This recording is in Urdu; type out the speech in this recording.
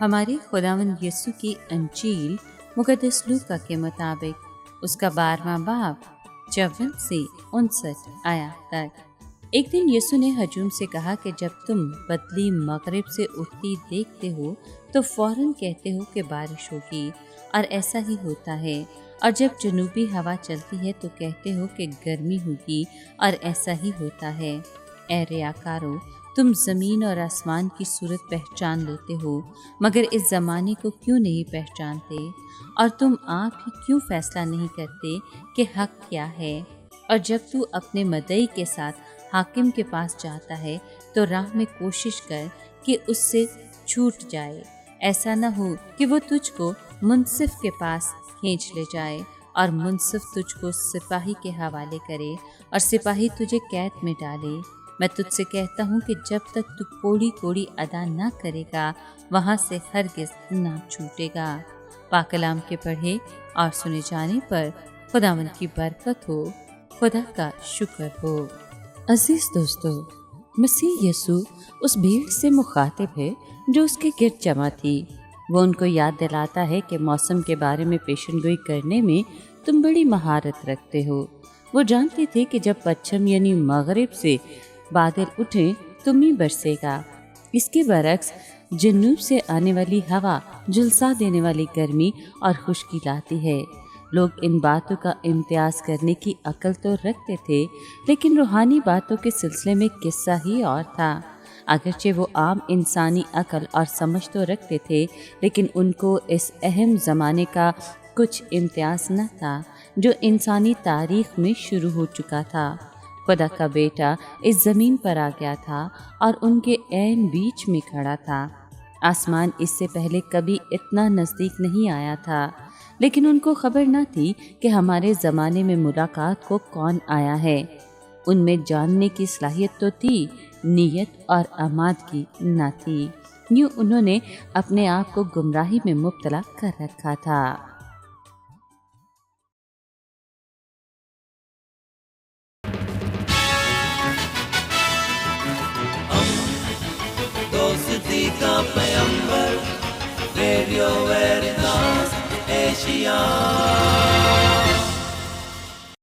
ہمارے خداوند یسوع کی انجیل مقدس لوکا کے مطابق اس کا 12واں باب 54 سے 59 آیات تک۔ ایک دن یسوع نے ہجوم سے کہا کہ جب تم بدلی مغرب سے اٹھتی دیکھتے ہو تو فوراً کہتے ہو کہ بارش ہوگی، اور ایسا ہی ہوتا ہے، اور جب جنوبی ہوا چلتی ہے تو کہتے ہو کہ گرمی ہوگی، اور ایسا ہی ہوتا ہے۔ اے ریاکارو، تم زمین اور آسمان کی صورت پہچان لیتے ہو، مگر اس زمانے کو کیوں نہیں پہچانتے؟ اور تم آپ ہی کیوں فیصلہ نہیں کرتے کہ حق کیا ہے؟ اور جب تو اپنے مدعی کے ساتھ حاکم کے پاس جاتا ہے تو راہ میں کوشش کر کہ اس سے چھوٹ جائے، ایسا نہ ہو کہ وہ تجھ کو منصف کے پاس کھینچ لے جائے، اور منصف تجھ کو سپاہی کے حوالے کرے، اور سپاہی تجھے قید میں ڈالے۔ میں تجھ سے کہتا ہوں کہ جب تک تو کوڑی کوڑی ادا نہ کرے گا، وہاں سے ہرگز نہ چھوٹے گا۔ پاک کلام کے پڑھے اور سنے جانے پر خداوند کی برکت ہو، خدا کا شکر ہو۔ عزیز دوستو، مسیح یسوع اس بھیڑ سے مخاطب ہے جو اس کے گرد جمع تھی۔ وہ ان کو یاد دلاتا ہے کہ موسم کے بارے میں پیشن گوئی کرنے میں تم بڑی مہارت رکھتے ہو۔ وہ جانتے تھے کہ جب پچھم یعنی مغرب سے بادل اٹھیں تو می برسے گا۔ اس کے برعکس جنوب سے آنے والی ہوا جھلسا دینے والی گرمی اور خشکی لاتی ہے۔ لوگ ان باتوں کا امتیاز کرنے کی عقل تو رکھتے تھے، لیکن روحانی باتوں کے سلسلے میں قصہ ہی اور تھا۔ اگرچہ وہ عام انسانی عقل اور سمجھ تو رکھتے تھے، لیکن ان کو اس اہم زمانے کا کچھ امتیاز نہ تھا جو انسانی تاریخ میں شروع ہو چکا تھا۔ خدا کا بیٹا اس زمین پر آ گیا تھا اور ان کے عین بیچ میں کھڑا تھا۔ آسمان اس سے پہلے کبھی اتنا نزدیک نہیں آیا تھا، لیکن ان کو خبر نہ تھی کہ ہمارے زمانے میں ملاقات کو کون آیا ہے۔ ان میں جاننے کی صلاحیت تو تھی، نیت اور اعمال کی نہ تھی۔ یوں انہوں نے اپنے آپ کو گمراہی میں مبتلا کر رکھا تھا۔ دوستی کا پیمبر، ریڈیو ویریتاس ایشیا۔